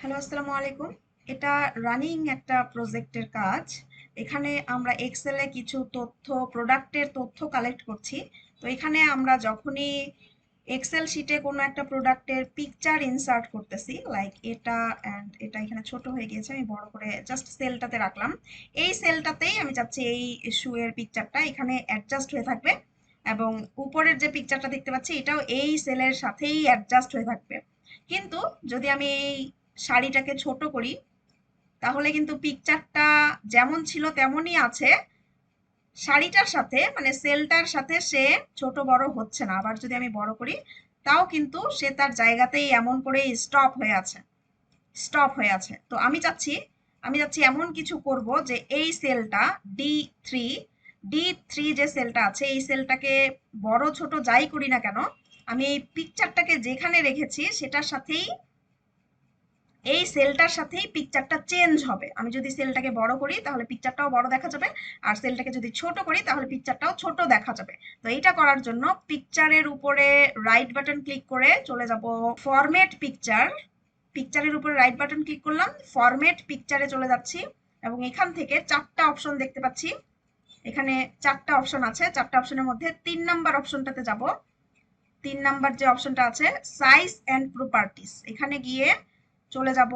Hello, আসসালামু আলাইকুম। এটা রানিং একটা প্রজেক্টের কাজ। এখানে আমরা এক্সেলে কিছু তথ্য, প্রোডাক্টের তথ্য কালেক্ট করছি। তো এখানে আমরা যখনই এক্সেল শিটে কোনো একটা প্রোডাক্টের পিকচার ইনসার্ট করতেছি, লাইক এটা অ্যান্ড এটা এখানে ছোট হয়ে গিয়েছে, আমি বড় করে জাস্ট সেলটাতে রাখলাম। এই সেলটাতেই আমি চাচ্ছি এই শুয়ের পিকচারটা এখানে অ্যাডজাস্ট হয়ে থাকবে, এবং উপরের যে পিকচারটা দেখতে পাচ্ছি এটাও এই সেলের সাথেই অ্যাডজাস্ট হয়ে থাকবে। কিন্তু যদি আমি এই শাড়িটাকে ছোট করি, তাহলে কিন্তু পিকচারটা যেমন ছিল তেমনই আছে, শাড়িটার সাথে মানে সেলটার সাথে সে ছোট বড় হচ্ছে না। আবার যদি আমি বড় করি, তাও কিন্তু সে তার জায়গাতেই এমন করে স্টপ হয়ে আছে। তো আমি চাচ্ছি এমন কিছু করব যে এই সেলটা ডি থ্রি ডি থ্রি যে সেলটা আছে এই সেলটাকে বড় ছোট যাই করি না কেন, আমি এই পিকচারটাকে যেখানে রেখেছি সেটার সাথেই, এই সেলটার সাথেই পিকচারটা চেঞ্জ হবে। আমি যদি সেলটাকে বড় করি তাহলে পিকচারটাও বড় দেখা যাবে, আর সেলটাকে যদি ছোট করি তাহলে পিকচারটাও ছোট দেখা যাবে। তো এইটা করার জন্য পিকচারের উপরে রাইট বাটন ক্লিক করে চলে যাব ফরম্যাট পিকচার। পিকচারের উপরে রাইট বাটন ক্লিক করলাম, ফরম্যাট পিকচারে চলে যাচ্ছি, এবং এখান থেকে চারটা অপশন দেখতে পাচ্ছি। এখানে চারটা অপশন আছে, চারটা অপশনের মধ্যে 3 নাম্বার অপশনটাতে যাব। 3 নাম্বার যে অপশনটা আছে সাইজ অ্যান্ড প্রপার্টিস, এখানে গিয়ে চলে যাব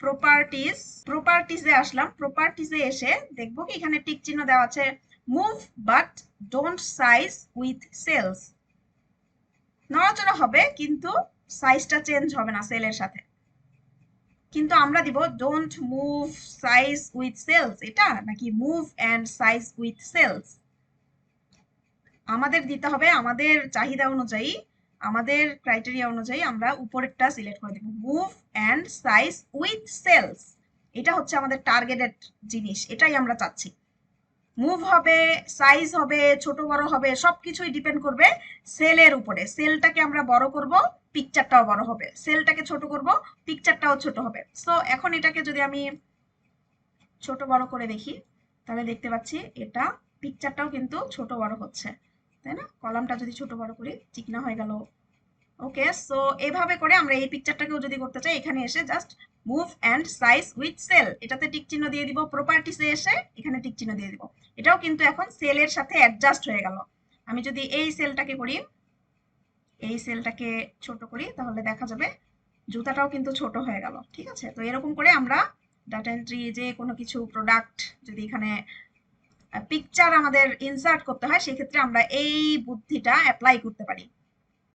প্রপার্টিস। প্রপার্টিসে আসলাম, প্রপার্টিসে এসে দেখবো কি এখানে টিক চিহ্ন দেওয়া আছে move but don't size with sales. নড়াচড়া হবে কিন্তু সাইজটা চেঞ্জ হবে না সেলের সাথে। কিন্তু আমরা দিব don't move size with sales, এটা নাকি move and size with sales. আমাদের দিতে হবে আমাদের চাহিদা অনুযায়ী, আমাদের ক্রাইটেরিয়া অনুযায়ী আমরা উপরেরটা সিলেক্ট করে দেব, move and size with sales. এটা হচ্ছে আমাদের টার্গেটেড জিনিস, এটাই আমরা চাচ্ছি। মুভ হবে, সাইজ হবে, ছোট বড় হবে, সবকিছুই ডিপেন্ড করবে সেলের উপরে। সেলটাকে আমরা বড় করব, পিকচারটাও বড় হবে, সেলটাকে ছোট করব, পিকচারটাও ছোট হবে। সো এখন এটাকে যদি আমি ছোট বড় করে দেখি, তাহলে দেখতে পাচ্ছি এটা পিকচারটাও কিন্তু ছোট বড় হচ্ছে, তাই না? কলামটা যদি ছোট বড় করি ঠিক না হয়ে গেল। ওকে, সো এভাবে করে আমরা এই পিকচারটাকেও যদি করতে চাই, এখানে এসে just move and size with sale, এটাতে টিক চিহ্ন দিয়ে দিব, প্রপার্টিসে এসে এখানে টিক চিহ্ন দিয়ে দিব। এটাও কিন্তু এখন সেলের সাথে অ্যাডজাস্ট হয়ে গেল। আমি যদি এই সেলটাকে করি, এই সেলটাকে ছোট করি, তাহলে দেখা যাবে জুতাটাও কিন্তু ছোট হয়ে গেল। ঠিক আছে, তো এরকম করে আমরা ডাটা এন্ট্রি যে কোনো কিছু প্রোডাক্ট যদি এখানে পিকচার আমাদের ইনসার্ট করতে হয়, সেক্ষেত্রে আমরা এই বুদ্ধিটা অ্যাপ্লাই করতে পারি।